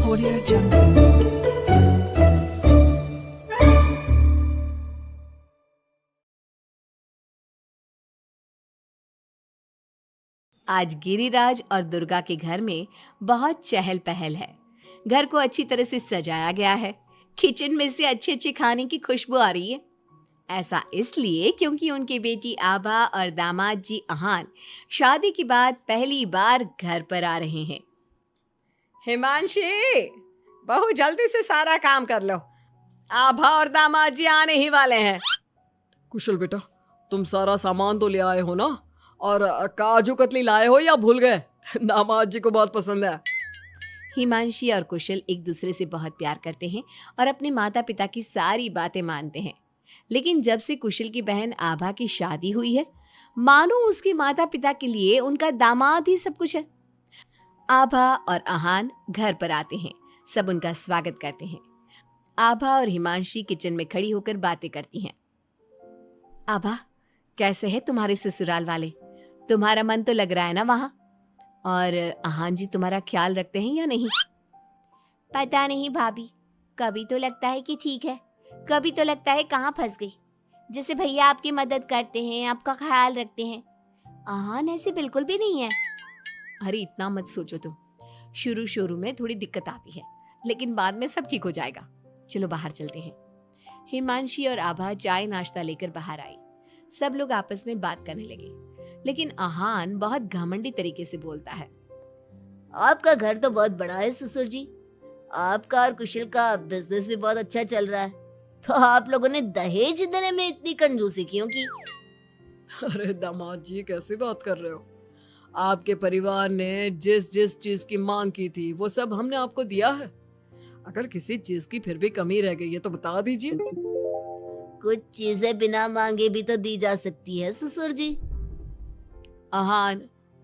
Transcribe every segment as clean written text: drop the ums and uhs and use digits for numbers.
Audio Jungle. आज गिरिराज और दुर्गा के घर में बहुत चहल पहल है। घर को अच्छी तरह से सजाया गया है। किचन में से अच्छे अच्छे खाने की खुशबू आ रही है। ऐसा इसलिए क्योंकि उनकी बेटी आभा और दामाद जी अहान शादी के बाद पहली बार घर पर आ रहे हैं। हिमांशी, बहू जल्दी से सारा काम कर लो। आभा और दामाद जी आने ही वाले हैं। कुशल बेटा, तुम सारा सामान तो ले आए हो ना? और काजू कतली लाए हो या भूल गए? दामाद जी को बहुत पसंद है। हिमांशी और कुशल एक दूसरे से बहुत प्यार करते हैं और अपने माता पिता की सारी बातें मानते हैं। लेकिन जब से कुशल की बहन आभा की शादी हुई है, मानो उसके माता पिता के लिए उनका दामाद ही सब कुछ है। आभा और अहान घर पर आते हैं। सब उनका स्वागत करते हैं। आभा और हिमांशी किचन में खड़ी होकर बातें करती हैं। आभा, कैसे है तुम्हारे ससुराल वाले? तुम्हारा मन तो लग रहा है ना वहाँ? और अहान जी तुम्हारा ख्याल रखते हैं या नहीं? पता नहीं भाभी, कभी तो लगता है कि ठीक है, कभी तो लगता है कहाँ फंस गई। जैसे भैया आपकी मदद करते हैं, आपका ख्याल रखते हैं, अहान ऐसे बिल्कुल भी नहीं है। अरे इतना मत सोचो तुम। शुरू शुरू में थोड़ी दिक्कत आती है, लेकिन बाद में सब ठीक हो जाएगा। चलो बाहर चलते हैं। हिमांशी और आभा चाय नाश्ता लेकर बाहर आई। सब लोग आपस में बात करने लगे, लेकिन अहान बहुत घमंडी तरीके से बोलता है। आपका घर तो बहुत बड़ा है ससुर जी। आपका और कुशल का बिजनेस भी बहुत अच्छा चल रहा है, तो आप लोगों ने दहेज देने में इतनी कंजूसी क्यों की? अरे दामाद जी, कैसी बात कर रहे हो? आपके परिवार ने जिस जिस चीज की मांग की थी वो सब हमने आपको दिया है। अगर किसी चीज की फिर भी कमी रह गई है तो बता दीजिए। कुछ चीजें बिना मांगे भी तो दी जा सकती है ससुर जी। अहान,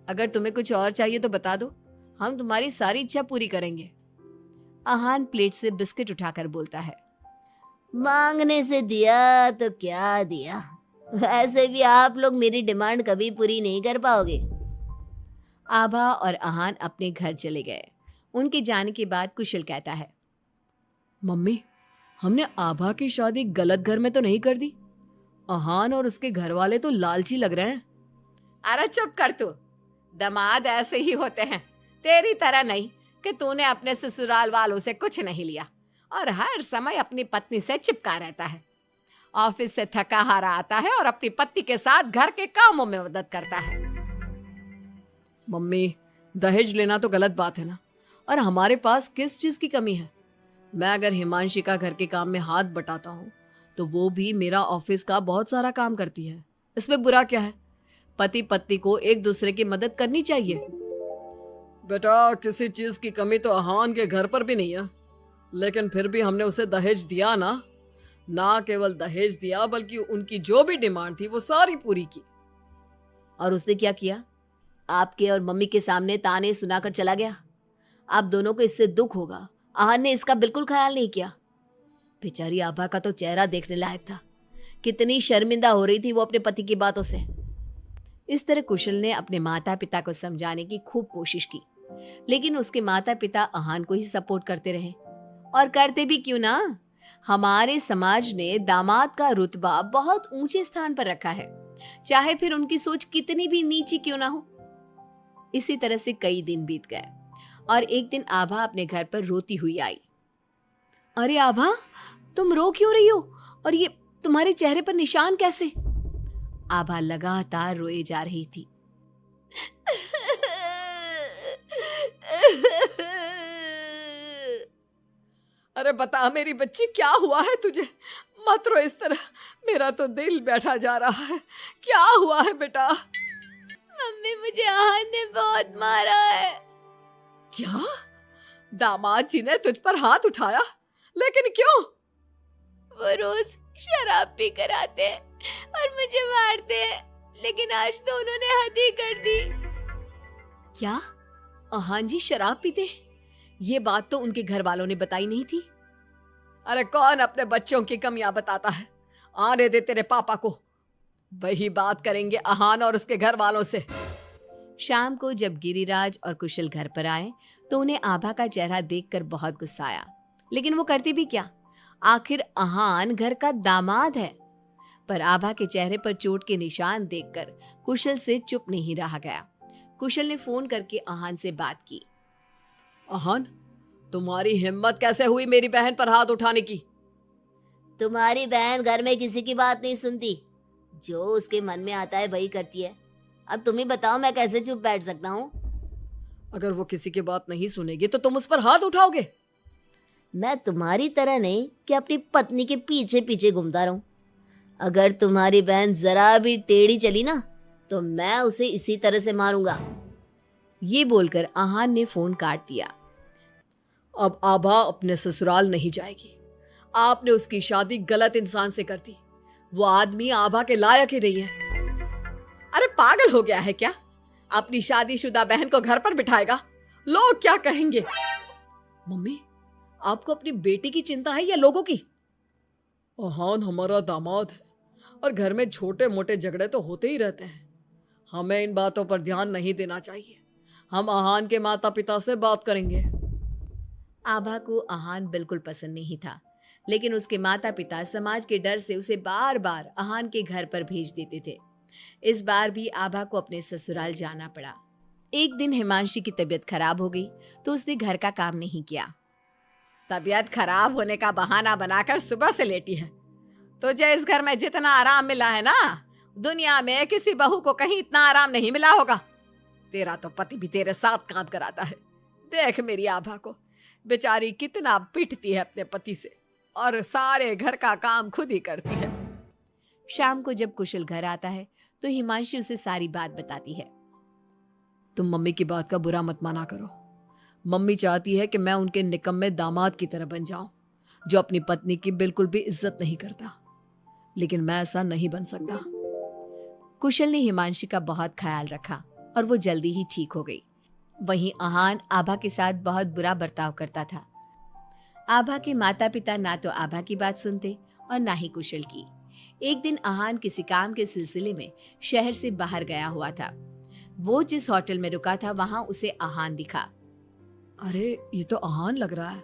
अगर तुम्हें कुछ और चाहिए तो बता दो, हम तुम्हारी सारी इच्छा पूरी करेंगे। अहान प्लेट से बिस्किट उठाकर बोलता है। मांगने से दिया तो क्या दिया, वैसे भी आप लोग मेरी डिमांड कभी पूरी नहीं कर पाओगे। आभा और अहान अपने घर चले गए। उनके जाने के बाद कुशल कहता है। मम्मी, हमने आभा की शादी गलत घर में तो नहीं कर दी? अहान और उसके घर वाले तो लालची लग रहे हैं। अरे चुप कर तू। दामाद ऐसे ही होते हैं, तेरी तरह नहीं कि तूने अपने ससुराल वालों से कुछ नहीं लिया और हर समय अपनी पत्नी से चिपका रहता है। ऑफिस से थका हारा आता है और अपनी पत्नी के साथ घर के कामों में मदद करता है। मम्मी, दहेज लेना तो गलत बात है ना? और हमारे पास किस चीज की कमी है? मैं अगर हिमांशी का घर के काम में हाथ बटाता हूँ तो वो भी मेरा ऑफिस का बहुत सारा काम करती है। इसमें बुरा क्या है? पति पत्नी को एक दूसरे की मदद करनी चाहिए। बेटा, किसी चीज की कमी तो अहान के घर पर भी नहीं है, लेकिन फिर भी हमने उसे दहेज दिया ना। ना केवल दहेज दिया बल्कि उनकी जो भी डिमांड थी वो सारी पूरी की। और उसने क्या किया? आपके और मम्मी के सामने ताने सुनाकर चला गया। आप दोनों को इससे दुख होगा, अहान ने इसका बिल्कुल ख्याल नहीं किया। बेचारी आभा का तो चेहरा देखने लायक था। कितनी शर्मिंदा हो रही थी वो अपने पति की बातों से। इस तरह कुशल ने अपने माता पिता को समझाने की खूब कोशिश की, लेकिन उसके माता पिता अहान को ही सपोर्ट करते रहे। और करते भी क्यों ना, हमारे समाज ने दामाद का रुतबा बहुत ऊंचे स्थान पर रखा है, चाहे फिर उनकी सोच कितनी भी नीची क्यों ना हो। इसी तरह से कई दिन बीत गए और एक दिन आभा अपने घर पर रोती हुई आई। अरे आभा, तुम रो क्यों रही हो? और ये तुम्हारे चेहरे पर निशान कैसे? आभा लगातार रोए जा रही थी। अरे बता मेरी बच्ची, क्या हुआ है तुझे? मत रो इस तरह, मेरा तो दिल बैठा जा रहा है। क्या हुआ है बेटा? मम्मी, मुझे अहान ने बहुत मारा है। क्या? दामाद जी ने तुझ पर हाथ उठाया? लेकिन क्यों? वो रोज शराब पी कर आते हैं और मुझे मारते हैं, लेकिन आज तो उन्होंने हद ही कर दी। क्या? अहान जी शराब पीते हैं? ये बात तो उनके घर वालों ने बताई नहीं थी। अरे कौन अपने बच्चों की कमियां बताता है? आने दे तेरे पापा को, वही बात करेंगे अहान और उसके घर वालों से। शाम को जब गिरिराज और कुशल घर पर आए तो उन्हें आभा का चेहरा देखकर बहुत गुस्सा आया, लेकिन वो करती भी क्या, आखिर आहान घर का दामाद है। पर आभा के चेहरे पर चोट के निशान देखकर कुशल से चुप नहीं रहा गया। कुशल ने फोन करके आहान से बात की। आहान, तुम्हारी हिम्मत कैसे हुई मेरी बहन पर हाथ उठाने की? तुम्हारी बहन घर में किसी की बात नहीं सुनती, जो उसके मन में आता है वही करती है। अब तुम ही बताओ, मैं कैसे चुप बैठ सकता हूँ? अगर वो किसी की बात नहीं सुनेगी तो तुम उस पर हाथ उठाओगे? मैं तुम्हारी तरह नहीं कि अपनी पत्नी के पीछे पीछे घूमता रहूं। अगर तुम्हारी बहन जरा भी टेढ़ी चली ना तो मैं उसे इसी तरह से मारूंगा। ये बोलकर आहान ने फोन काट दिया। अब आभा अपने ससुराल नहीं जाएगी। आपने उसकी शादी गलत इंसान से कर दी। वो आदमी आभा के लायक ही नहीं है। अरे पागल हो गया है क्या? अपनी शादीशुदा बहन को घर पर बिठाएगा? लोग क्या कहेंगे? मम्मी, आपको अपनी बेटी की चिंता है या लोगों की? आहान हमारा दामाद है और घर में छोटे मोटे झगड़े तो होते ही रहते हैं। हमें इन बातों पर ध्यान नहीं देना चाहिए। हम आहान के माता पिता से बात करेंगे। आभा को आहान बिल्कुल पसंद नहीं था, लेकिन उसके माता पिता समाज के डर से उसे बार बार आहान के घर पर भेज देते थे। इस बार भी आभा को अपने ससुराल जाना पड़ा। एक दिन हिमांशी की तबीयत खराब हो गई तो उसने घर का काम नहीं किया। तबीयत खराब होने का बहाना बनाकर सुबह से लेटी है। तुझे इस घर में जितना आराम मिला है ना, दुनिया में किसी बहू को कहीं इतना आराम नहीं मिला होगा। तेरा तो पति भी तेरे साथ काम कराता है। देख मेरी आभा को, बेचारी कितना पिटती है अपने पति से और सारे घर का काम खुद ही करती है। शाम को जब कुशल घर आता है तो हिमांशी उसे सारी बात बताती है। तुम मम्मी की बात का बुरा मत माना करो। मम्मी चाहती है कि मैं उनके निकम्मे दामाद की तरह बन जाऊं, जो अपनी पत्नी की बिल्कुल भी इज्जत नहीं करता। लेकिन मैं ऐसा नहीं बन सकता। कुशल ने हिमांशी का बहुत ख्याल रखा और वो जल्दी ही ठीक हो गई। वहीं आहान आभा के साथ बहुत बुरा बर्ताव करता था। आभा के माता पिता ना तो आभा की बात सुनते और ना ही कुशल की। एक दिन आहान किसी काम के सिलसिले में शहर से बाहर गया हुआ था। वो जिस होटल में रुका था वहां उसे आहान दिखा। अरे ये तो आहान लग रहा है,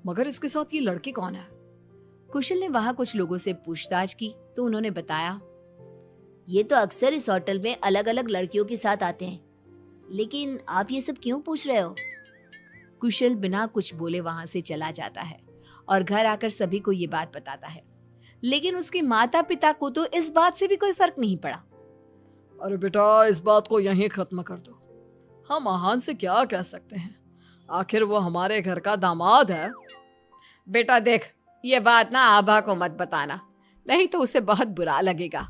मगर इसके साथ ये लड़की कौन है? कुशल ने वहां कुछ लोगों से पूछताछ की तो उन्होंने बताया, ये तो अक्सर इस होटल में अलग अलग लड़कियों के साथ आते हैं। लेकिन आप ये सब क्यों पूछ रहे हो? कुशल बिना कुछ बोले वहां से चला जाता है और घर आकर सभी को ये बात बताता है। लेकिन उसके माता पिता को तो इस बात से भी कोई फर्क नहीं पड़ा। अरे बेटा, इस बात को यहीं खत्म कर दो। हम आहान से क्या कह सकते हैं? आखिर वो हमारे घर का दामाद है। बेटा देख, ये बात ना आभा को मत बताना, नहीं तो उसे बहुत बुरा लगेगा।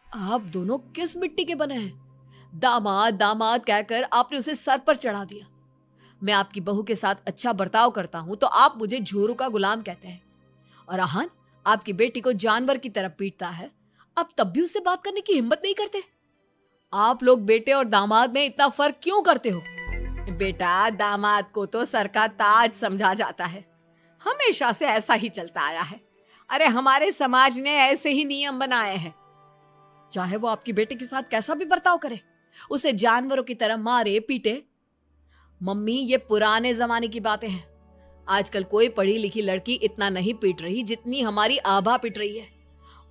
आप दोनों किस मिट्टी के बने हैं? दामाद दामाद कहकर आपने उसे सर पर चढ़ा दिया। मैं आपकी बहू के साथ अच्छा बर्ताव करता हूं तो आप मुझे झूरू का गुलाम कहते हैं। और आहान आपकी बेटी को जानवर की तरह पीटता है, अब तब भी उससे बात करने की हिम्मत नहीं करते। आप लोग बेटे और दामाद में इतना फर्क क्यों करते हो? बेटा, दामाद को तो सर का ताज समझा जाता है। हमेशा से ऐसा ही चलता आया है। अरे हमारे समाज ने ऐसे ही नियम बनाए हैं। चाहे वो आपकी बेटी के साथ कैसा भी बर्ताव करे, उसे जानवरों की तरह मारे पीटे। मम्मी, ये पुराने जमाने की बातें हैं। आजकल कोई पढ़ी लिखी लड़की इतना नहीं पीट रही जितनी हमारी आभा पीट रही है,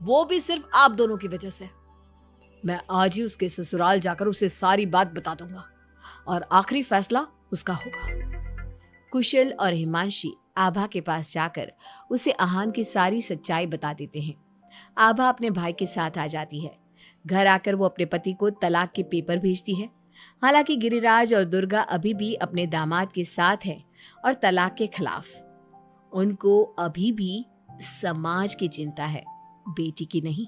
वो भी सिर्फ आप दोनों की वजह से। मैं आज ही उसके ससुराल जाकर उसे सारी बात बता दूंगा और आखिरी फैसला उसका होगा। कुशल और हिमांशी आभा के पास जाकर उसे आहान की सारी सच्चाई बता देते हैं। आभा अपने भाई के साथ आ जाती है। घर आकर वो अपने पति को तलाक के पेपर भेजती है। हालांकि गिरिराज और दुर्गा अभी भी अपने दामाद के साथ है और तलाक के खिलाफ। उनको अभी भी समाज की चिंता है, बेटी की नहीं।